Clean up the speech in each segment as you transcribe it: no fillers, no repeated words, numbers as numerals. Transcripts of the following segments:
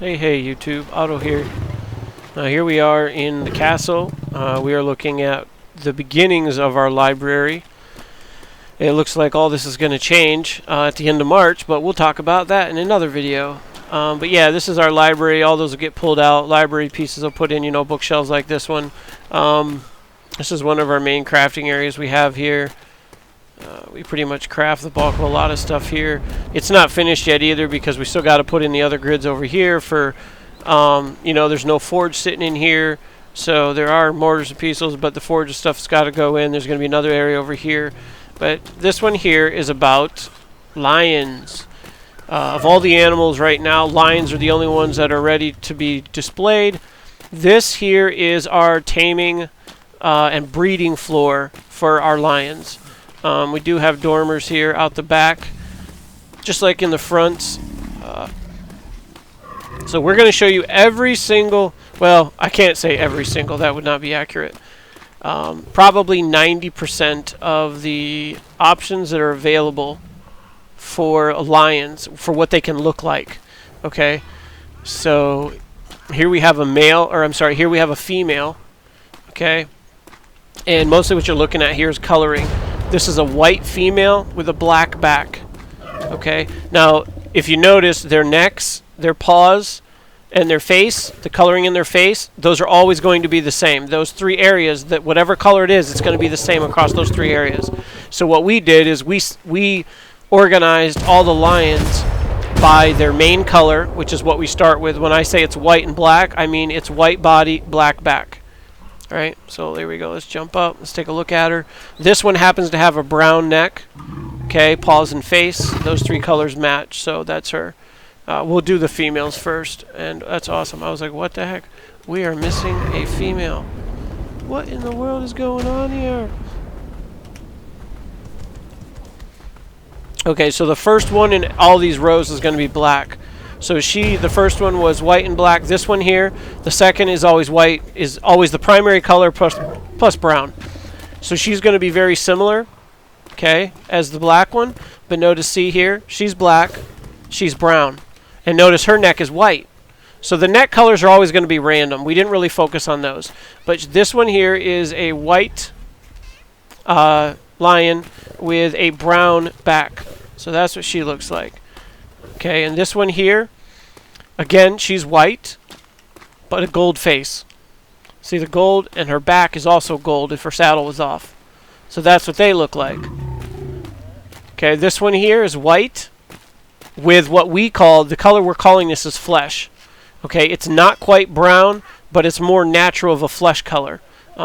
Hey YouTube, Otto here. Here we are in the castle. We are looking at the beginnings of our library. It looks like all this is going to change at the end of March, but we'll talk about that in another video. But yeah, this is our library. All those will get pulled out. Library pieces will put in, bookshelves like this one. This is one of our main crafting areas we have here. We pretty much craft the bulk of a lot of stuff here. It's not finished yet either because we still got to put in the other grids over here for, there's no forge sitting in here. So there are mortars and pieces, but the forge stuff's got to go in. There's going to be another area over here. But this one here is about lions. Of all the animals right now, lions are the only ones that are ready to be displayed. This here is our taming and breeding floor for our lions. We do have dormers here out the back, just like in the fronts. So we're going to show you every single, well, I can't say every single, that would not be accurate. Probably 90% of the options that are available for lions, for what they can look like. Okay, so here we have a male, or I'm sorry, here we have a female. Okay, and mostly what you're looking at here is coloring. This is a white female with a black back. Okay, now if you notice their necks, their paws, and their face, the coloring in their face, those are always going to be the same. Those three areas, that whatever color it is, it's going to be the same across those three areas. So what we did is we organized all the lions by their main color, which is what we start with. When I say it's white and black, I mean it's white body, black back. All right, so there we go. Let's jump up. Let's take a look at her. This one happens to have a brown neck. Okay, paws and face. Those three colors match, so that's her. We'll do the females first, and that's awesome. I was like, what the heck? We are missing a female. What in the world is going on here? Okay, so the first one in all these rows is going to be black. So the first one was white and black. This one here, the second is always white, is always the primary color plus brown. So she's going to be very similar, okay, as the black one. But notice, see here, she's black, she's brown. And notice her neck is white. So the neck colors are always going to be random. We didn't really focus on those. But this one here is a white lion with a brown back. So that's what she looks like. Okay, and this one here, again, she's white, but a gold face. See the gold, and her back is also gold if her saddle was off. So that's what they look like. Okay, this one here is white with what we call, the color we're calling this is flesh. Okay, it's not quite brown, but it's more natural of a flesh color.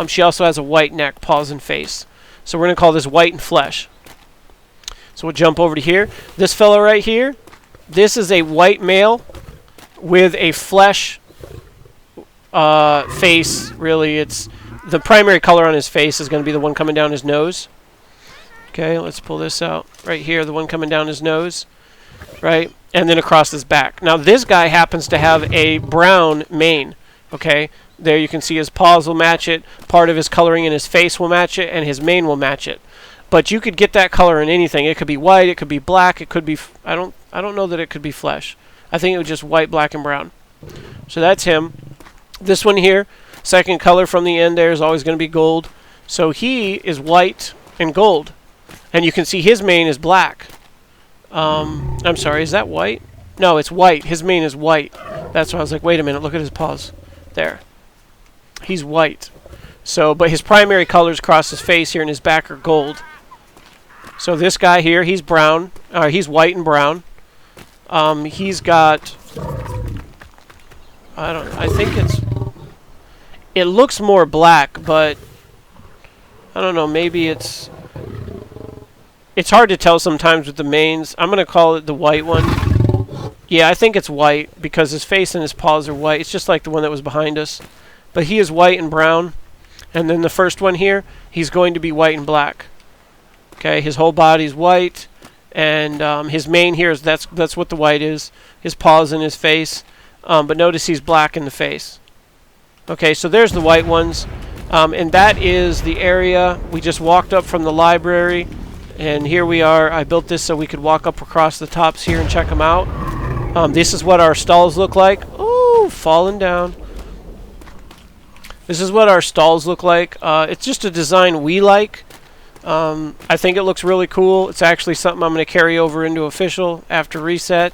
She also has a white neck, paws, and face. So we're going to call this white and flesh. So we'll jump over to here. This fellow right here, this is a white male with a flesh face. Really, it's the primary color on his face is going to be the one coming down his nose. Okay, let's pull this out right here, the one coming down his nose, right, and then across his back. Now this guy happens to have a brown mane. Okay, there you can see his paws will match it, part of his coloring in his face will match it, and his mane will match it. But you could get that color in anything. It could be white, it could be black, it could be I don't know that it could be flesh. I think it was just white, black, and brown. So that's him. This one here, second color from the end there is always going to be gold. So he is white and gold. And you can see his mane is black. I'm sorry, is that white? No, it's white. His mane is white. That's why I was like, wait a minute, look at his paws. There. He's white. So, but his primary colors across his face here and his back are gold. So this guy here, he's brown. He's white and brown. He's got, I think it looks more black, but I don't know, maybe it's hard to tell sometimes with the manes. I'm going to call it the white one. Yeah, I think it's white because his face and his paws are white. It's just like the one that was behind us. But he is white and brown. And then the first one here, he's going to be white and black. Okay, his whole body's white, and his mane here is that's what the white is. His paws and his face, but notice he's black in the face. Okay, so there's the white ones, and that is the area we just walked up from the library, and here we are. I built this so we could walk up across the tops here and check them out. This is what our stalls look like. Ooh, Woo, falling down. This is what our stalls look like. It's just a design we like. I think it looks really cool. It's actually something I'm going to carry over into official after reset.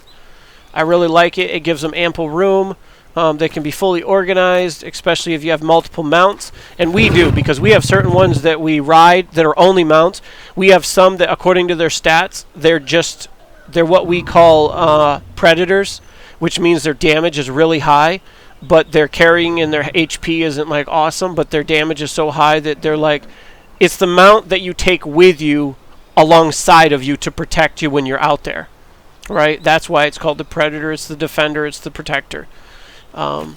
I really like it. It gives them ample room. They can be fully organized, especially if you have multiple mounts. And we do, because we have certain ones that we ride that are only mounts. We have some that, according to their stats, they're what we call predators, which means their damage is really high, but their carrying and their HP isn't like awesome, but their damage is so high that they're like, it's the mount that you take with you alongside of you to protect you when you're out there, right? That's why it's called the predator. It's the defender. It's the protector. And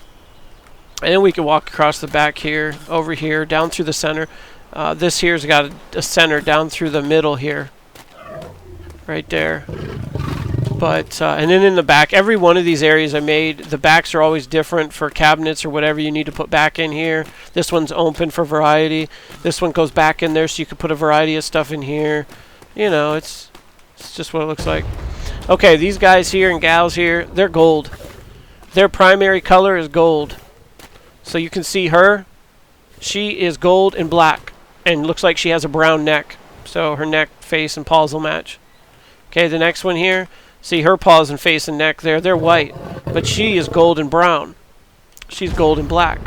then we can walk across the back here, over here, down through the center. This here's got a center down through the middle here, right there. But and then in the back, every one of these areas I made, the backs are always different for cabinets or whatever you need to put back in here. This one's open for variety. This one goes back in there so you can put a variety of stuff in here. You know, it's just what it looks like. Okay, these guys here and gals here, they're gold. Their primary color is gold. So you can see her. She is gold and black and looks like she has a brown neck. So her neck, face, and paws will match. Okay, the next one here. See her paws and face and neck there. They're white. But she is gold and brown. She's gold and black.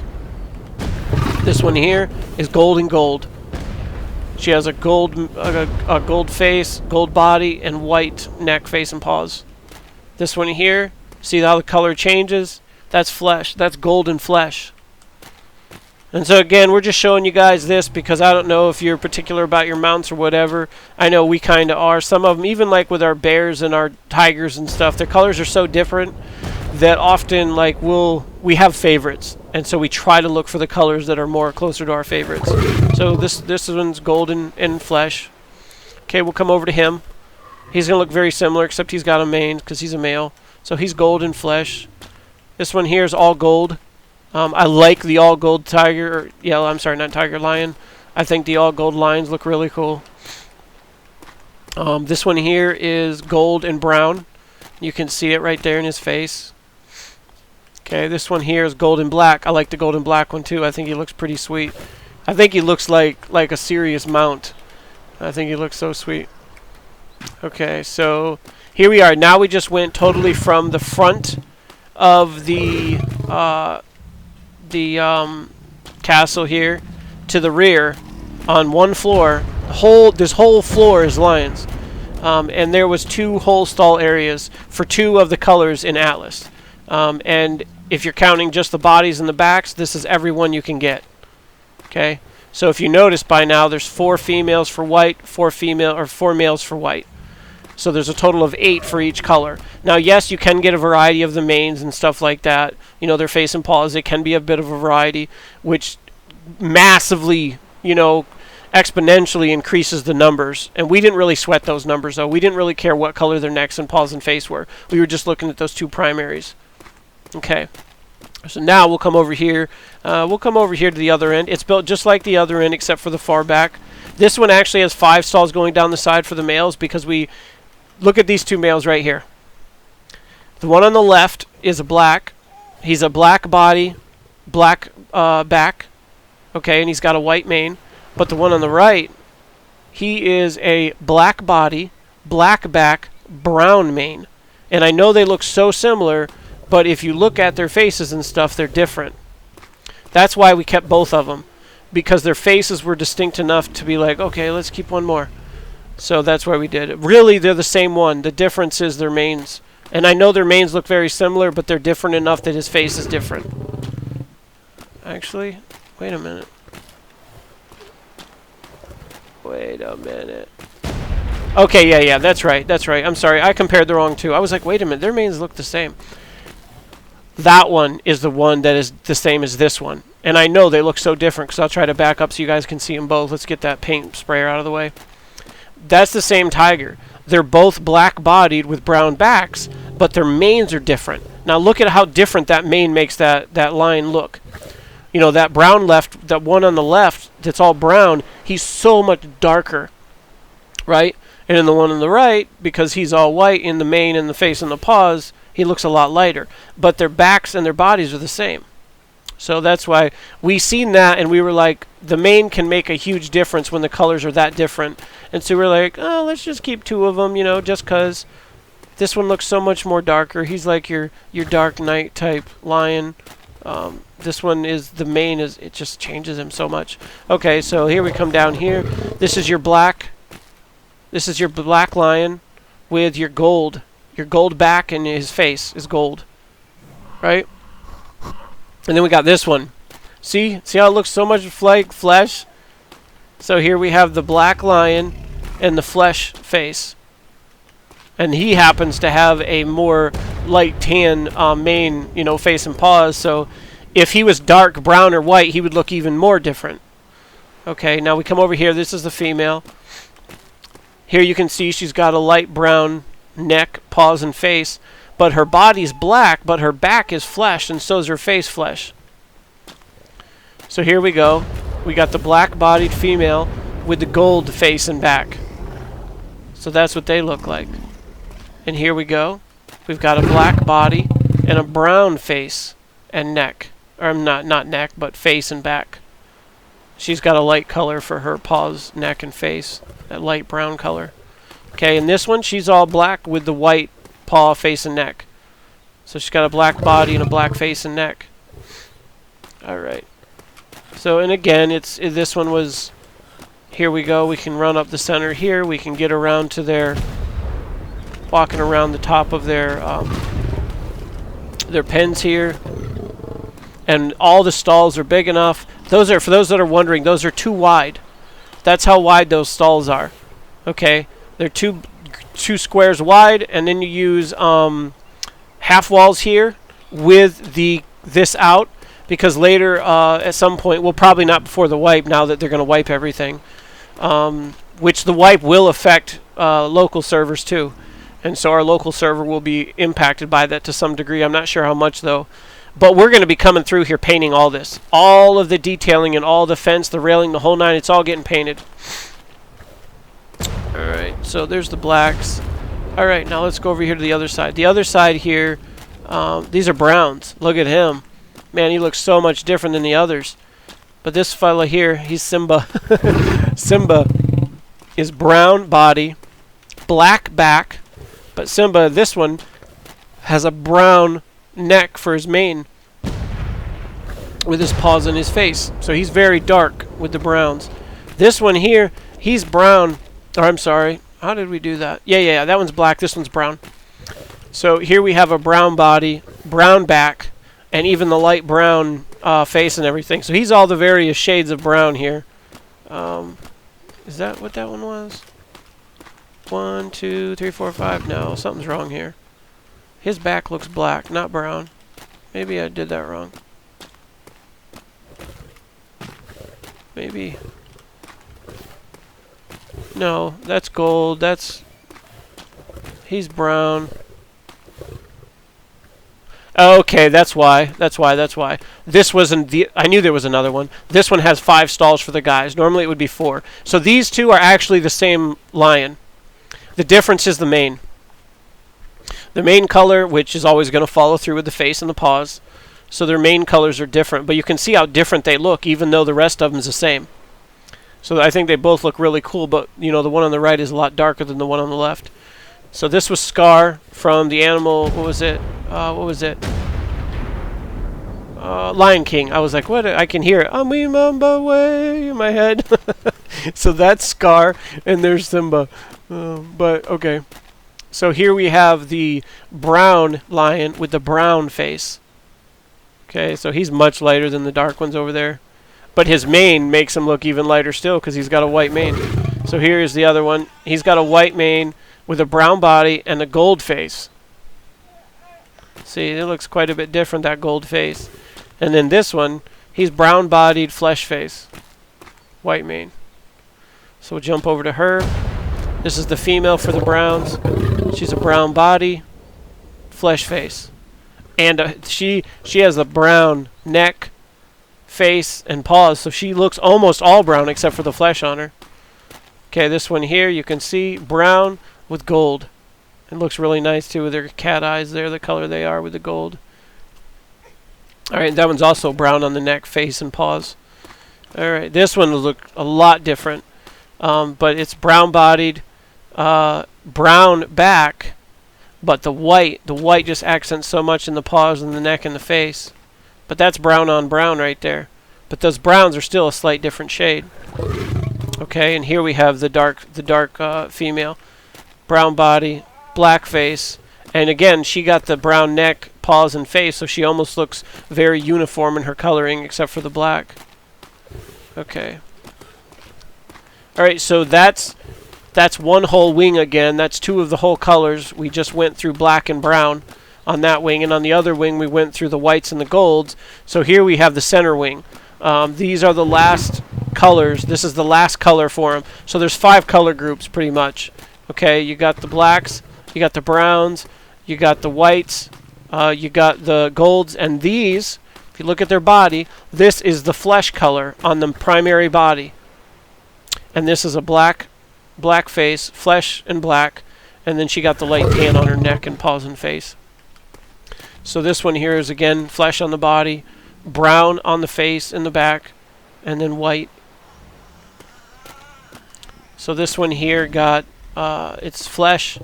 This one here is gold and gold. She has a gold face, gold body, and white neck, face, and paws. This one here, see how the color changes? That's flesh. That's golden flesh. And so again, we're just showing you guys this because I don't know if you're particular about your mounts or whatever. I know we kind of are. Some of them, even like with our bears and our tigers and stuff, their colors are so different that often like we have favorites. And so we try to look for the colors that are more closer to our favorites. So this one's golden and flesh. Okay, we'll come over to him. He's going to look very similar, except he's got a mane because he's a male. So he's gold and flesh. This one here is all gold. I like the all gold tiger, or yeah, I'm sorry, not tiger, lion. I think the all gold lions look really cool. This one here is gold and brown. You can see it right there in his face. Okay, this one here is gold and black. I like the gold and black one too. I think he looks pretty sweet. I think he looks like a serious mount. I think he looks so sweet. Okay, so here we are. Now we just went totally from the front of the castle here to the rear on one floor. This whole floor is lions. And there was 2 whole stall areas for 2 of the colors in Atlas. And if you're counting just the bodies and the backs, this is every one you can get. Okay? So if you notice by now, there's 4 females for white, 4 males for white. So there's a total of 8 for each color. Now, yes, you can get a variety of the manes and stuff like that. You know, their face and paws, it can be a bit of a variety, which massively, you know, exponentially increases the numbers. And we didn't really sweat those numbers, though. We didn't really care what color their necks and paws and face were. We were just looking at those 2 primaries. Okay. So now we'll come over here. We'll come over here to the other end. It's built just like the other end, except for the far back. This one actually has 5 stalls going down the side for the males because we... Look at these 2 males right here. The one on the left is a black. He's a black body, black back. Okay, and he's got a white mane. But the one on the right, he is a black body, black back, brown mane. And I know they look so similar, but if you look at their faces and stuff, they're different. That's why we kept both of them, because their faces were distinct enough to be like, okay, let's keep one more. So that's why we did it. Really, they're the same one. The difference is their manes. And I know their manes look very similar, but they're different enough that his face is different. Actually, wait a minute. Wait a minute. Okay, yeah, that's right. That's right. I'm sorry. I compared the wrong 2. I was like, wait a minute. Their manes look the same. That one is the one that is the same as this one. And I know they look so different because I'll try to back up so you guys can see them both. Let's get that paint sprayer out of the way. That's the same tiger. They're both black-bodied with brown backs, but their manes are different. Now look at how different that mane makes that lion look. You know, that brown left, that one on the left that's all brown, he's so much darker, right? And then the one on the right, because he's all white in the mane and the face and the paws, he looks a lot lighter. But their backs and their bodies are the same. So that's why we seen that, and we were like, the mane can make a huge difference when the colors are that different. And so we're like, oh, let's just keep 2 of them, you know, just because this one looks so much more darker. He's like your Dark Knight type lion. This one is, the mane is, it just changes him so much. Okay, so here we come down here. This is your black. This is your black lion with your gold back, and his face is gold, right? And then we got this one. See how it looks so much like flesh? So here we have the black lion and the flesh face. And he happens to have a more light tan mane, you know, face and paws. So if he was dark brown or white, he would look even more different. Okay, now we come over here. This is the female. Here you can see she's got a light brown neck, paws, and face. But her body's black, but her back is flesh, and so is her face flesh. So here we go. We got the black-bodied female with the gold face and back. So that's what they look like. And here we go. We've got a black body and a brown face and neck. Or not neck, but face and back. She's got a light color for her paws, neck, and face. That light brown color. Okay, and this one, she's all black with the white paw, face, and neck. So she's got a black body and a black face and neck. Alright. So, and again, this one was, here we go, we can run up the center here, we can get around to their, walking around the top of their pens here. And all the stalls are big enough. Those are, for those that are wondering, those are too wide. That's how wide those stalls are. Okay, they're two squares wide, and then you use half walls here with this out, because later at some point, well, probably not before the wipe, now that they're going to wipe everything, which the wipe will affect local servers too, and so our local server will be impacted by that to some degree. I'm not sure how much though, but we're going to be coming through here painting all this, all of the detailing and all the fence, the railing, the whole nine. It's all getting painted. Alright, so there's the blacks. Alright, now let's go over here to the other side. The other side here, these are browns. Look at him. Man, he looks so much different than the others. But this fella here, he's Simba. Simba is brown body, black back. But Simba, this one, has a brown neck for his mane with his paws and his face. So he's very dark with the browns. This one here, he's brown. Or I'm sorry, how did we do that? Yeah, that one's black, this one's brown. So here we have a brown body, brown back, and even the light brown face and everything. So he's all the various shades of brown here. Is that what that one was? 1, 2, 3, 4, 5. No, something's wrong here. His back looks black, not brown. Maybe I did that wrong. Maybe. No, that's gold. He's brown. Okay, that's why. This wasn't I knew there was another one. This one has 5 stalls for the guys. Normally it would be 4. So these two are actually the same lion. The difference is the mane. The mane color, which is always going to follow through with the face and the paws. So their mane colors are different, but you can see how different they look, even though the rest of them is the same. So I think they both look really cool, but you know, the one on the right is a lot darker than the one on the left. So this was Scar from the animal, what was it? Lion King. I was like, what? I can hear it. Amimamba way in my head. So that's Scar, and there's Simba. But, okay. So here we have the brown lion with the brown face. Okay, so he's much lighter than the dark ones over there. But his mane makes him look even lighter still because he's got a white mane. So here is the other one. He's got a white mane with a brown body and a gold face. See, it looks quite a bit different, that gold face. And then this one, he's brown-bodied, flesh face. White mane. So we'll jump over to her. This is the female for the browns. She's a brown body, flesh face. And she has a brown neck, face, and paws. So she looks almost all brown except for the flesh on her. Okay, this one here, you can see brown with gold. It looks really nice too with their cat eyes there, the color they are with the gold. Alright, that one's also brown on the neck, face, and paws. Alright, this one will look a lot different. But it's brown bodied, brown back, but the white just accents so much in the paws and the neck and the face. But that's brown on brown right there. But those browns are still a slight different shade. Okay, and here we have the dark female. Brown body, black face, and again, she got the brown neck, paws, and face, so she almost looks very uniform in her coloring, except for the black. Okay. Alright, so that's one whole wing again. That's two of the whole colors. We just went through black and brown on that wing, and on the other wing we went through the whites and the golds. So here we have the center wing. These are the last colors. This is the last color for them. So there's 5 color groups pretty much. Okay, you got the blacks, you got the browns, you got the whites, you got the golds, and these, if you look at their body, this is the flesh color on the primary body. And this is a black face, flesh and black, and then she got the light tan on her neck and paws and face. So this one here is again flesh on the body, brown on the face and the back, and then white. So this one here got it's flesh,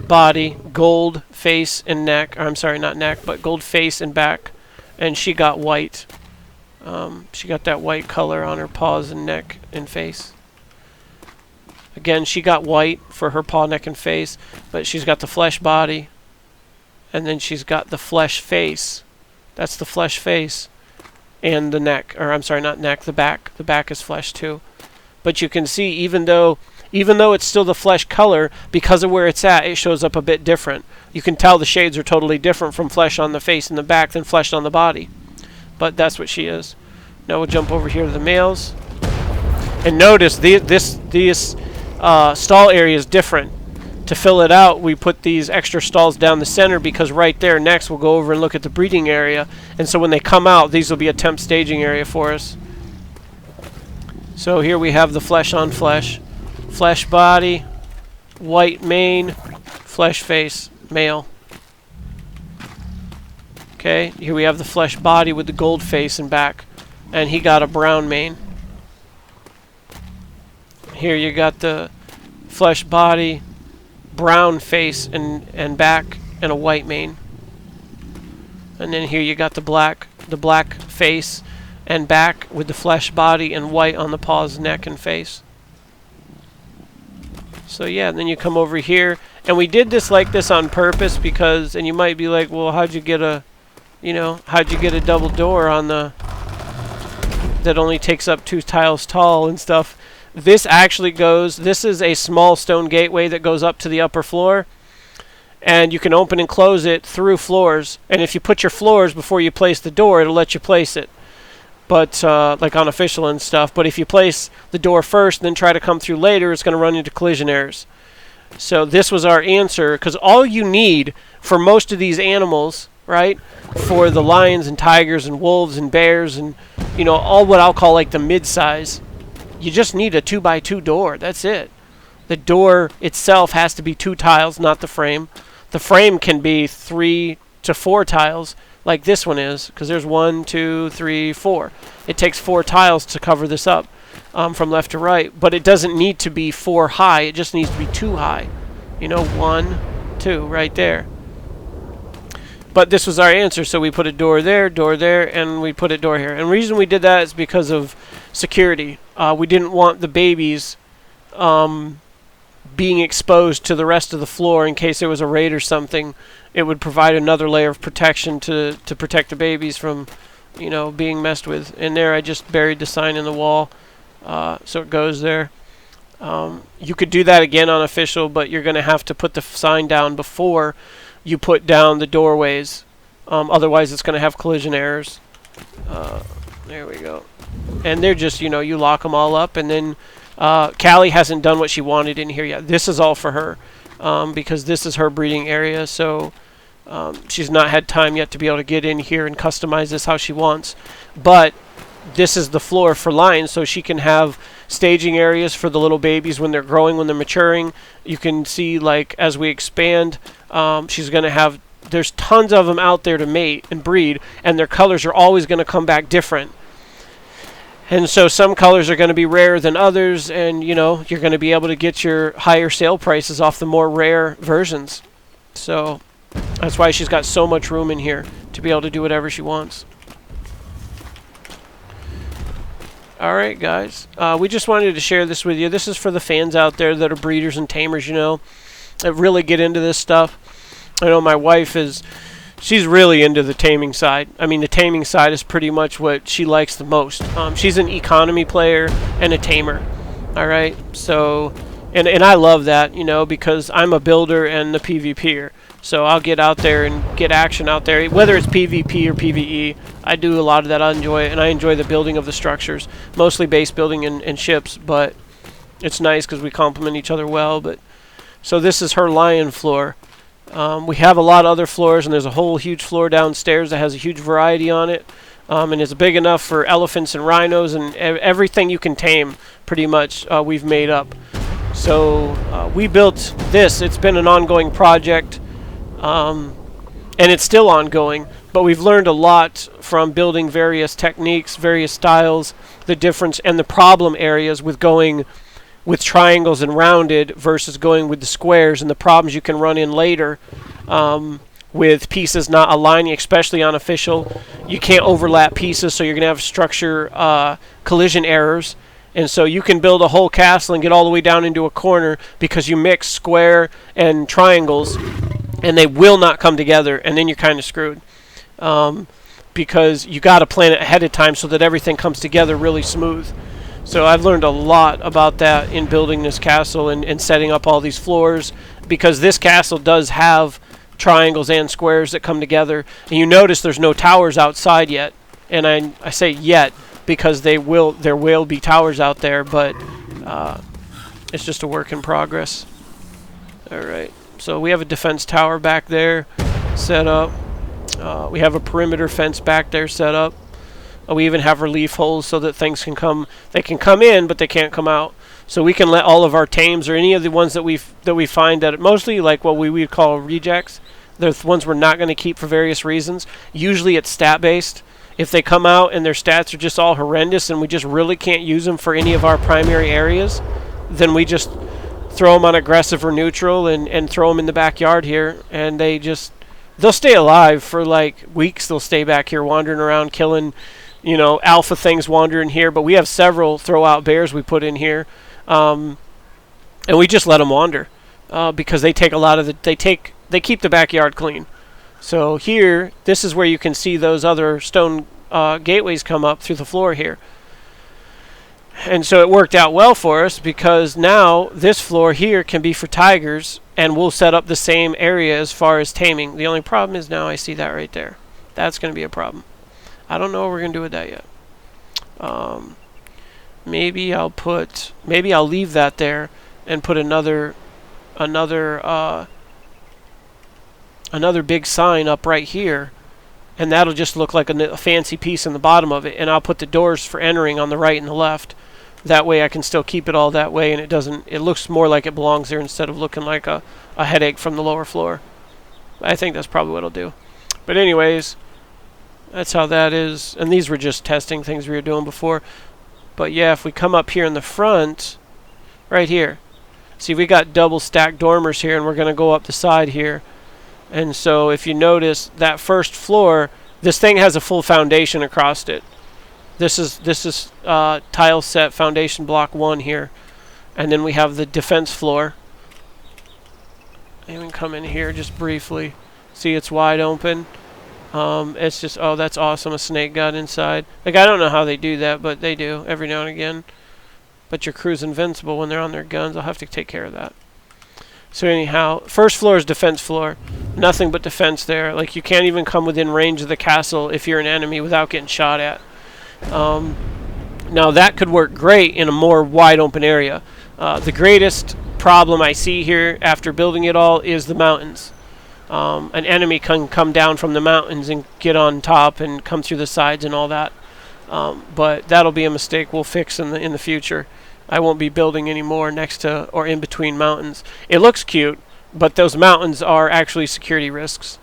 body, gold face and neck. Or I'm sorry, not neck, but gold face and back, and she got white. She got that white color on her paws and neck and face. Again, she got white for her paw, neck, and face, but she's got the flesh body, and then she's got the flesh face. That's the flesh face, and the neck, or I'm sorry, not neck, the back. The back is flesh too. But you can see, even though it's still the flesh color, because of where it's at, it shows up a bit different. You can tell the shades are totally different from flesh on the face and the back than flesh on the body. But that's what she is. Now we'll jump over here to the males. And notice this stall area is different. To fill it out, we put these extra stalls down the center, because right there next we'll go over and look at the breeding area. And so when they come out, these will be a temp staging area for us. So here we have the flesh on flesh. Flesh body, white mane, flesh face, male. Okay, here we have the flesh body with the gold face and back. And he got a brown mane. Here you got the flesh body, brown face and back, and a white mane. And then here you got the black face and back with the flesh body and white on the paws, neck, and face. So yeah, and then you come over here, and we did this like this on purpose because, and you might be like, well, how'd you get a double door on the that only takes up 2 tiles tall and stuff? This is a small stone gateway that goes up to the upper floor, and you can open and close it through floors. And if you put your floors before you place the door, it'll let you place it. But like on official and stuff. But if you place the door first and then try to come through later, it's going to run into collision errors. So this was our answer, because all you need for most of these animals, right, for the lions and tigers and wolves and bears and, you know, all what I'll call like the mid-size, you just need a 2x2 door. That's it. The door itself has to be 2 tiles, not the frame. The frame can be 3 to 4 tiles, like this one is, because there's 1, 2, 3, 4. It takes 4 tiles to cover this up from left to right, but it doesn't need to be 4 high. It just needs to be 2 high. You know, 1, 2, right there. But this was our answer, so we put a door there, and we put a door here. And the reason we did that is because of security. We didn't want the babies being exposed to the rest of the floor in case there was a raid or something. It would provide another layer of protection to protect the babies from, you know, being messed with. And there I just buried the sign in the wall, so it goes there. You could do that again on official, but you're going to have to put the sign down before you put down the doorways. Otherwise it's going to have collision errors. There we go. And they're just, you know, you lock them all up, and then Callie hasn't done what she wanted in here yet. This is all for her, because this is her breeding area, so she's not had time yet to be able to get in here and customize this how she wants. But this is the floor for lions, so she can have staging areas for the little babies when they're growing, when they're maturing. You can see, like, as we expand, she's going to have, there's tons of them out there to mate and breed, and their colors are always going to come back different. And so some colors are going to be rarer than others, and you're going to be able to get your higher sale prices off the more rare versions. So that's why she's got so much room in here to be able to do whatever she wants. Alright, guys. We just wanted to share this with you. This is for the fans out there that are breeders and tamers, that really get into this stuff. I know my wife she's really into the taming side. I mean, the taming side is pretty much what she likes the most. She's an economy player and a tamer. Alright? So, and I love that, because I'm a builder and the PvPer. So I'll get out there and get action out there. Whether it's PvP or PvE, I do a lot of that. I enjoy it, and I enjoy the building of the structures. Mostly base building and ships, but it's nice because we complement each other well. So this is her lion floor. We have a lot of other floors, and there's a whole huge floor downstairs that has a huge variety on it. And it's big enough for elephants and rhinos and everything you can tame, pretty much, we've made up. So we built this. It's been an ongoing project. And it's still ongoing, but we've learned a lot from building various techniques, various styles, the difference and the problem areas with going with triangles and rounded versus going with the squares, and the problems you can run in later with pieces not aligning, especially on official. You can't overlap pieces, so you're going to have structure collision errors. And so you can build a whole castle and get all the way down into a corner because you mix square and triangles, and they will not come together, and then you're kind of screwed. Because you got to plan it ahead of time so that everything comes together really smooth. So I've learned a lot about that in building this castle and setting up all these floors, because this castle does have triangles and squares that come together. And you notice there's no towers outside yet. And I say yet because there will be towers out there, but it's just a work in progress. All right. So we have a defense tower back there set up. We have a perimeter fence back there set up. We even have relief holes so that things can come. They can come in, but they can't come out. So we can let all of our tames or any of the ones that we find that mostly like what we would call rejects. They're the ones we're not going to keep for various reasons. Usually it's stat based. If they come out and their stats are just all horrendous and we just really can't use them for any of our primary areas, then we just throw them on aggressive or neutral and throw them in the backyard here, and they'll stay alive for like weeks. They'll stay back here wandering around killing alpha things wandering here, but we have several throw out bears we put in here, and we just let them wander because they take a lot of they keep the backyard clean. So here, this is where you can see those other stone gateways come up through the floor here. And so it worked out well for us because now this floor here can be for tigers, and we'll set up the same area as far as taming. The only problem is now I see that right there. That's going to be a problem. I don't know what we're going to do with that yet. Maybe I'll leave that there and put another big sign up right here, and that'll just look like a fancy piece in the bottom of it, and I'll put the doors for entering on the right and the left. That way I can still keep it all that way, and it looks more like it belongs there instead of looking like a headache from the lower floor. I think that's probably what I'll do. But anyways, that's how that is. And these were just testing things we were doing before. But yeah, if we come up here in the front, right here, see we got double stacked dormers here, and we're going to go up the side here. And so if you notice that first floor, this thing has a full foundation across it. This is tile set foundation block 1 here. And then we have the defense floor. Even come in here just briefly. See, it's wide open. It's just, oh, that's awesome. A snake got inside. Like, I don't know how they do that, but they do every now and again. But your crew's invincible when they're on their guns. I'll have to take care of that. So anyhow, first floor is defense floor. Nothing but defense there. Like, you can't even come within range of the castle if you're an enemy without getting shot at. Now that could work great in a more wide open area. The greatest problem I see here after building it all is the mountains. An enemy can come down from the mountains and get on top and come through the sides and all that. But that'll be a mistake we'll fix in the future. I won't be building anymore next to or in between mountains. It looks cute, but those mountains are actually security risks.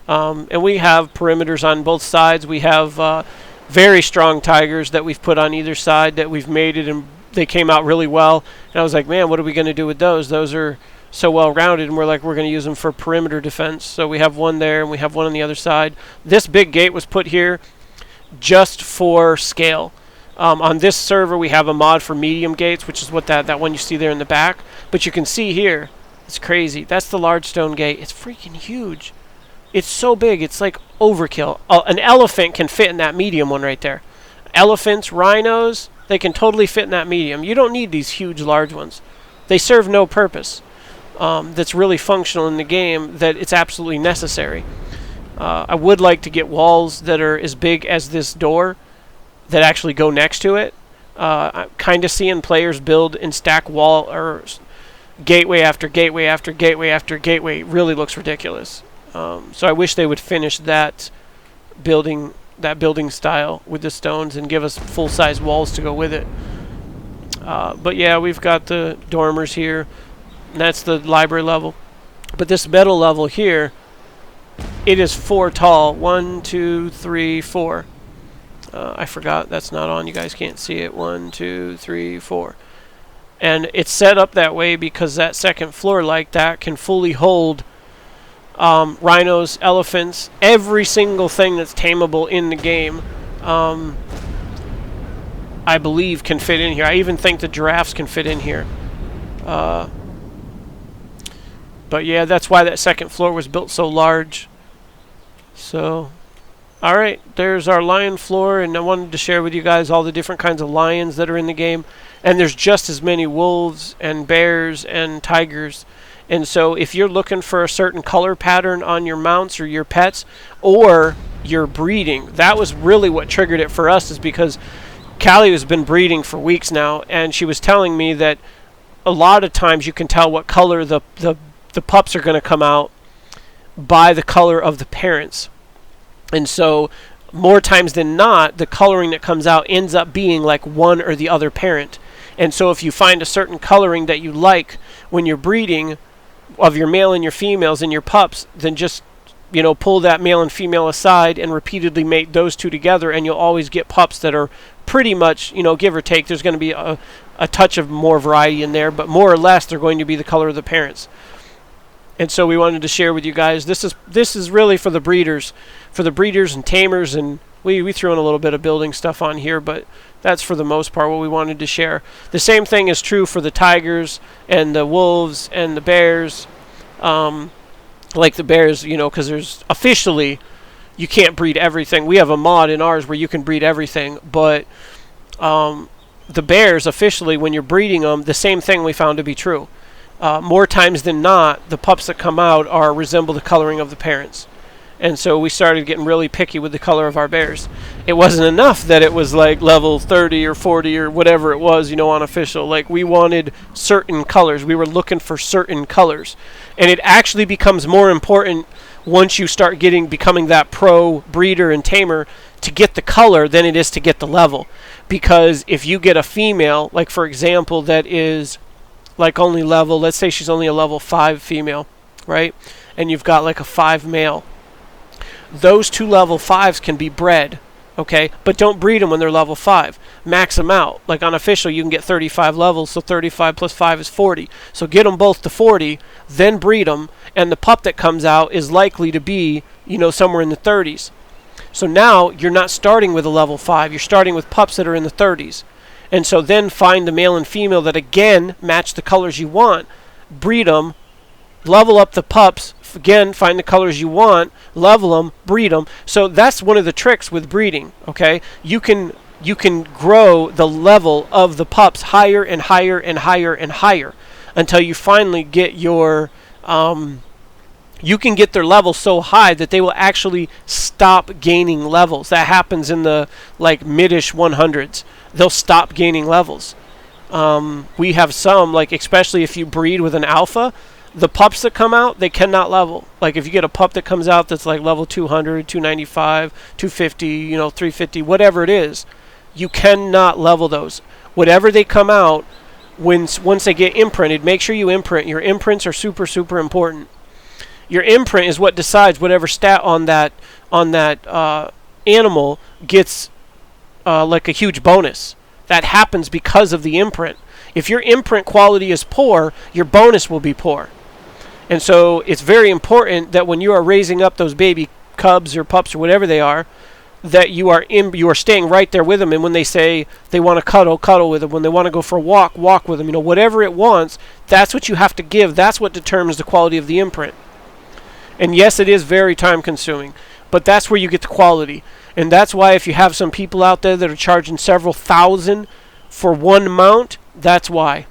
And we have perimeters on both sides. We have very strong tigers that we've put on either side that we've mated, and they came out really well. And I was like, man, what are we going to do with those? Those are so well rounded, and we're going to use them for perimeter defense. So we have one there, and we have one on the other side. This big gate was put here just for scale. On this server, we have a mod for medium gates, which is what that one you see there in the back. But you can see here, it's crazy. That's the large stone gate. It's freaking huge. It's so big, it's like overkill. An elephant can fit in that medium one right there. Elephants, rhinos, they can totally fit in that medium. You don't need these huge, large ones. They serve no purpose that's really functional in the game, that it's absolutely necessary. I would like to get walls that are as big as this door that actually go next to it. I'm kind of seeing players build and stack wall or gateway after gateway after gateway after gateway. It really looks ridiculous. So I wish they would finish that building style with the stones and give us full-size walls to go with it. But yeah, we've got the dormers here, and that's the library level. But this metal level here, it is 4 tall. 1, 2, 3, 4. I forgot that's not on. You guys can't see it. 1, 2, 3, 4. And it's set up that way because that second floor like that can fully hold rhinos, elephants, every single thing that's tameable in the game, I believe can fit in here. I even think the giraffes can fit in here. But yeah, that's why that second floor was built so large. So, alright, there's our lion floor, and I wanted to share with you guys all the different kinds of lions that are in the game. And there's just as many wolves and bears and tigers. And so if you're looking for a certain color pattern on your mounts or your pets, or you're breeding, that was really what triggered it for us, is because Callie has been breeding for weeks now, and she was telling me that a lot of times you can tell what color the pups are going to come out by the color of the parents. And so more times than not, the coloring that comes out ends up being like one or the other parent. And so if you find a certain coloring that you like when you're breeding of your male and your females and your pups, then just, you know, pull that male and female aside and repeatedly mate those two together, and you'll always get pups that are pretty much, you know, give or take. There's going to be a touch of more variety in there, but more or less they're going to be the color of the parents. And so we wanted to share with you guys, this is really for the breeders and tamers, and we threw in a little bit of building stuff on here, but that's for the most part what we wanted to share. The same thing is true for the tigers and the wolves and the bears. Like the bears, you know, because there's officially, you can't breed everything. We have a mod in ours where you can breed everything, but the bears, officially, when you're breeding them, the same thing we found to be true. More times than not, the pups that come out resemble the coloring of the parents. And so we started getting really picky with the color of our bears. It wasn't enough that it was like level 30 or 40 or whatever it was, you know, on official. Like, we wanted certain colors. We were looking for certain colors. And it actually becomes more important once you start becoming that pro breeder and tamer to get the color than it is to get the level. Because if you get a female, like for example, that is like only level, let's say she's only a level 5 female, right? And you've got like a 5 male. Those 2 level 5s can be bred, okay? But don't breed them when they're level 5. Max them out. Like on official, you can get 35 levels, so 35 plus 5 is 40. So get them both to 40, then breed them, and the pup that comes out is likely to be, you know, somewhere in the 30s. So now you're not starting with a level 5. You're starting with pups that are in the 30s. And so then find the male and female that again match the colors you want, breed them, level up the pups, again, find the colors you want, level them, breed them. So that's one of the tricks with breeding, okay? You can grow the level of the pups higher and higher and higher and higher until you finally get your... you can get their level so high that they will actually stop gaining levels. That happens in the like mid-ish 100s. They'll stop gaining levels. We have some, like especially if you breed with an alpha, the pups that come out, they cannot level. Like if you get a pup that comes out that's like level 200, 295, 250, you know, 350, whatever it is, you cannot level those. Whatever they come out, once they get imprinted, make sure you imprint. Your imprints are super, super important. Your imprint is what decides whatever stat on that animal gets like a huge bonus. That happens because of the imprint. If your imprint quality is poor, your bonus will be poor. And so it's very important that when you are raising up those baby cubs or pups or whatever they are, that you are staying right there with them. And when they say they want to cuddle with them. When they want to go for a walk with them. You know, whatever it wants, that's what you have to give. That's what determines the quality of the imprint. And yes, it is very time consuming, but that's where you get the quality. And that's why if you have some people out there that are charging several thousand for one mount, that's why.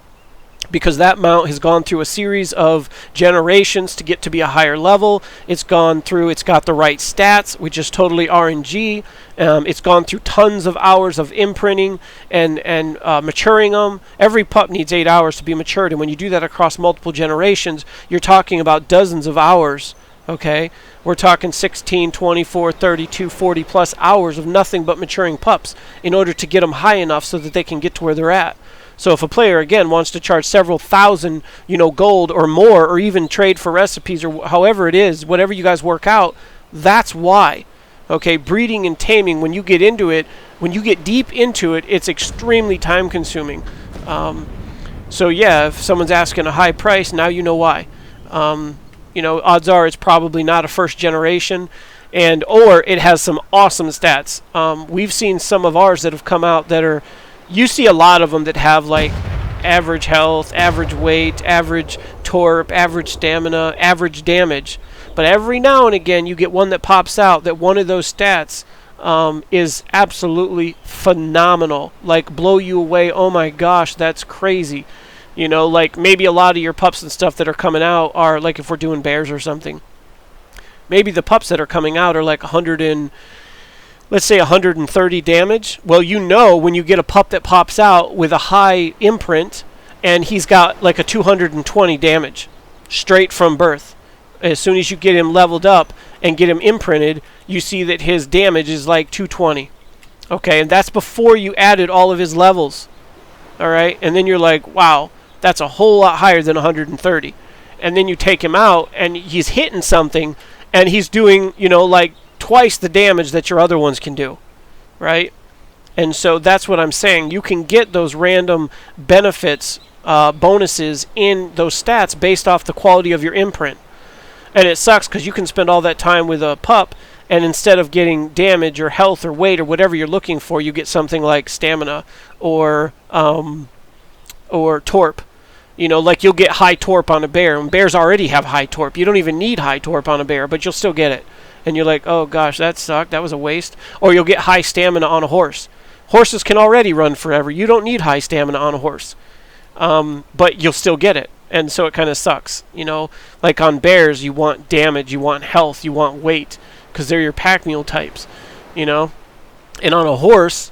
Because that mount has gone through a series of generations to get to be a higher level. It's got the right stats, which is totally RNG. It's gone through tons of hours of imprinting and maturing them. Every pup needs 8 hours to be matured, and when you do that across multiple generations, you're talking about dozens of hours. Okay, we're talking 16, 24, 32, 40 plus hours of nothing but maturing pups in order to get them high enough so that they can get to where they're at. So if a player, again, wants to charge several thousand, gold or more, or even trade for recipes or however it is, whatever you guys work out, that's why. Okay, breeding and taming, when you get into it, when you get deep into it, it's extremely time consuming. So yeah, if someone's asking a high price, now you know why. Odds are it's probably not a first generation, or it has some awesome stats. We've seen some of ours that have come out that are, you see a lot of them that have like average health, average weight, average torp, average stamina, average damage. But every now and again you get one that pops out that one of those stats is absolutely phenomenal. Like blow you away, oh my gosh, that's crazy. Like maybe a lot of your pups and stuff that are coming out are like, if we're doing bears or something, maybe the pups that are coming out are like 130 damage. Well, when you get a pup that pops out with a high imprint and he's got like a 220 damage straight from birth. As soon as you get him leveled up and get him imprinted, you see that his damage is like 220. Okay, and that's before you added all of his levels. All right, and then you're like, wow, that's a whole lot higher than 130. And then you take him out and he's hitting something and he's doing, like twice the damage that your other ones can do, right? And so that's what I'm saying. You can get those random benefits, bonuses in those stats based off the quality of your imprint. And it sucks because you can spend all that time with a pup, and instead of getting damage or health or weight or whatever you're looking for, you get something like stamina or torp. Like you'll get high torp on a bear, and bears already have high torp. You don't even need high torp on a bear, but you'll still get it. And you're like, oh gosh, that sucked. That was a waste. Or you'll get high stamina on a horse. Horses can already run forever. You don't need high stamina on a horse. But you'll still get it. And so it kind of sucks. Like on bears, you want damage, you want health, you want weight, because they're your pack mule types. And on a horse,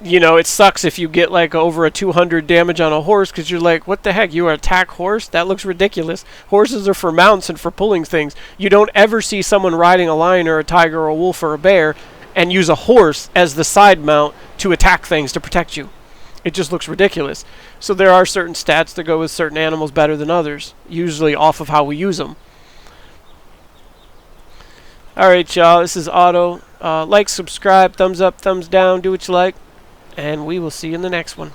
it sucks if you get like over a 200 damage on a horse, because you're like, what the heck, you attack horse? That looks ridiculous. Horses are for mounts and for pulling things. You don't ever see someone riding a lion or a tiger or a wolf or a bear and use a horse as the side mount to attack things to protect you. It just looks ridiculous. So there are certain stats that go with certain animals better than others, usually off of how we use them. Alright, y'all, this is Otto. Like, subscribe, thumbs up, thumbs down, do what you like. And we will see you in the next one.